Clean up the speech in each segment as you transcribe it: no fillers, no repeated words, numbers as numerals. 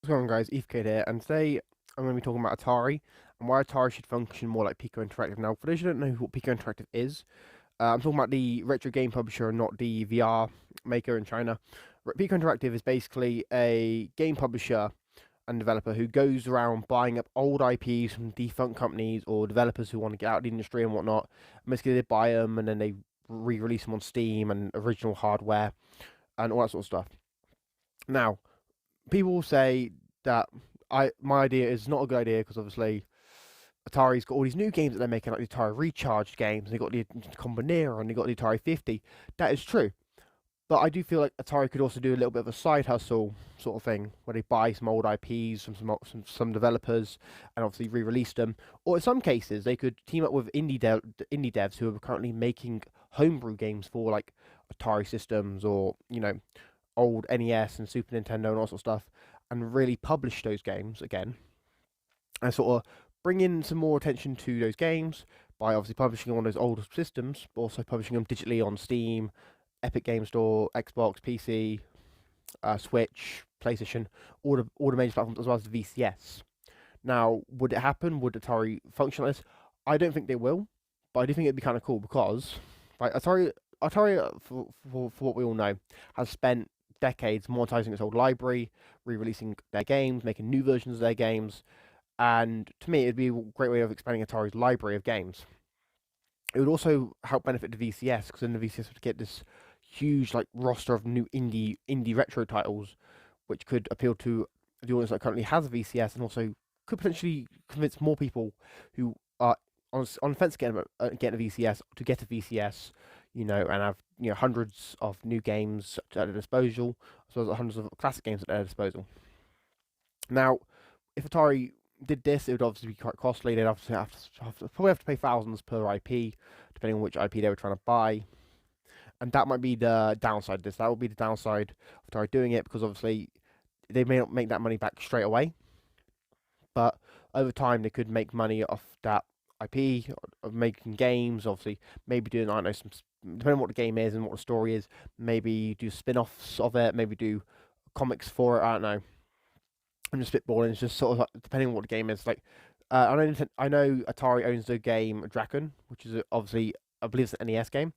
What's going on, guys? Ethkid here, and today I'm going to be talking about Atari and why Atari should function more like Piko Interactive. Now, for those who don't know what Piko Interactive is, I'm talking about the retro game publisher and not the VR maker in China. Piko Interactive is basically a game publisher and developer who goes around buying up old IPs from defunct companies or developers who want to get out of the industry and whatnot. And basically, they buy them and then they re-release them on Steam and original hardware and all that sort of stuff. Now, people say that my idea is not a good idea because obviously Atari's got all these new games that they're making, like the Atari Recharged games, and they got the Combinera and they got the Atari 50. That is true, but I do feel like Atari could also do a little bit of a side hustle sort of thing where they buy some old IPs from some developers and obviously re-release them. Or in some cases, they could team up with indie devs who are currently making homebrew games for like Atari systems or old NES and Super Nintendo and all sorts of stuff, and really publish those games again, and sort of bring in some more attention to those games by obviously publishing them on those older systems, but also publishing them digitally on Steam, Epic Game Store, Xbox, PC, Switch, PlayStation, all the major platforms, as well as the VCS. Now, would it happen? Would Atari function like this? I don't think they will, but I do think it'd be kind of cool because, like, Atari, for what we all know, has spent decades monetizing its old library, re-releasing their games, making new versions of their games, and to me, it'd be a great way of expanding Atari's library of games. It would also help benefit the VCS because then the VCS would get this huge like roster of new indie retro titles, which could appeal to the audience that currently has a VCS and also could potentially convince more people who are on the fence getting a VCS to get a VCS, and have hundreds of new games at their disposal, as well as hundreds of classic games at their disposal. Now, if Atari did this, it would obviously be quite costly. They'd obviously probably have to pay thousands per IP, depending on which IP they were trying to buy. And that might be the downside of this. That would be the downside of Atari doing it, because obviously they may not make that money back straight away, but over time they could make money off that IP of making games. Obviously, maybe doing, I don't know, some, depending on what the game is and what the story is, maybe do spin-offs of it, maybe do comics for it. I don't know. I'm just spitballing. It's just sort of like, depending on what the game is. Like, I know Atari owns the game Dragon, which is obviously, I believe it's an NES game,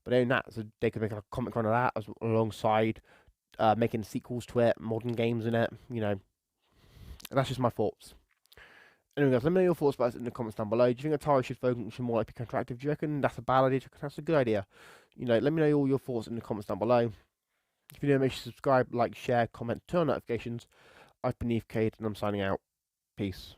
but they own that, so they could make a comic run of that alongside making sequels to it, modern games in it. And that's just my thoughts. Anyway, guys, let me know your thoughts about it in the comments down below. Do you think Atari should function more like Piko Interactive? Do you reckon that's a bad idea? Do you reckon that's a good idea? Let me know all your thoughts in the comments down below. If you do, make sure to subscribe, like, share, comment, turn on notifications. I've been Eve Cade, and I'm signing out. Peace.